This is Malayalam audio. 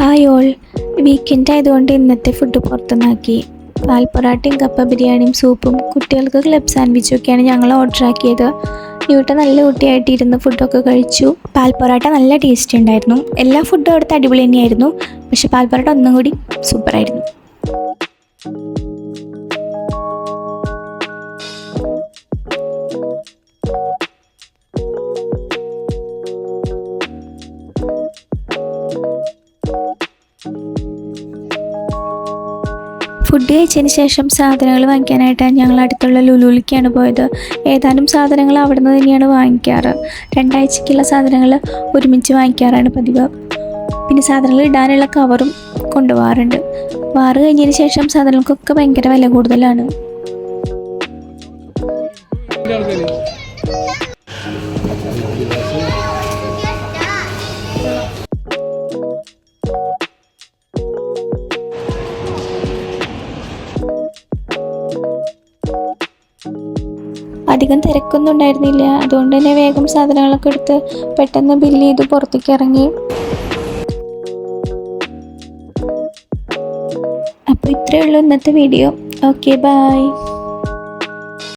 ഹായ് ഓൾ, വീക്കെൻഡ് ആയതുകൊണ്ട് ഇന്നത്തെ ഫുഡ് പുറത്തുനിന്നാക്കി. പാൽ പൊറാട്ടയും കപ്പ ബിരിയാണിയും സൂപ്പും കുട്ടികൾക്ക് ക്ലബ് സാൻഡ്വിച്ചും ഒക്കെയാണ് ഞങ്ങൾ ഓർഡർ ആക്കിയത്. ഇവിടെ നല്ല കുട്ടിയായിട്ട് ഇരുന്ന് ഫുഡൊക്കെ കഴിച്ചു. പാൽ പൊറാട്ട നല്ല ടേസ്റ്റ് ഉണ്ടായിരുന്നു. എല്ലാ ഫുഡും അവിടുത്തെ അടിപൊളി തന്നെയായിരുന്നു. പക്ഷെ പാൽ പൊറാട്ട ഒന്നും കൂടി സൂപ്പറായിരുന്നു. ഫുഡ് കഴിച്ചതിന് ശേഷം സാധനങ്ങൾ വാങ്ങിക്കാനായിട്ടാണ് ഞങ്ങൾ അടുത്തുള്ള ലുലുവിലേക്കാണ് പോയത്. ഏതാനും സാധനങ്ങൾ അവിടെ നിന്ന് തന്നെയാണ് വാങ്ങിക്കാറ്. 2 ആഴ്ചയ്ക്കുള്ള സാധനങ്ങൾ ഒരുമിച്ച് വാങ്ങിക്കാറാണ് പതിവ്. പിന്നെ സാധനങ്ങൾ ഇടാനുള്ള കവറും കൊണ്ടുപോകാറുണ്ട്. വാറ് കഴിഞ്ഞതിന് ശേഷം സാധനങ്ങൾക്കൊക്കെ ഭയങ്കര വില കൂടുതലാണ്. അധികം തിരക്കൊന്നും ഉണ്ടായിരുന്നില്ല. അതുകൊണ്ട് തന്നെ വേഗം സാധനങ്ങളൊക്കെ എടുത്ത് പെട്ടെന്ന് ബില്ല് ചെയ്ത് പുറത്തേക്ക് ഇറങ്ങി. അപ്പോൾ ഇത്രയേ ഉള്ളൂ ഇന്നത്തെ വീഡിയോ. Okay, by.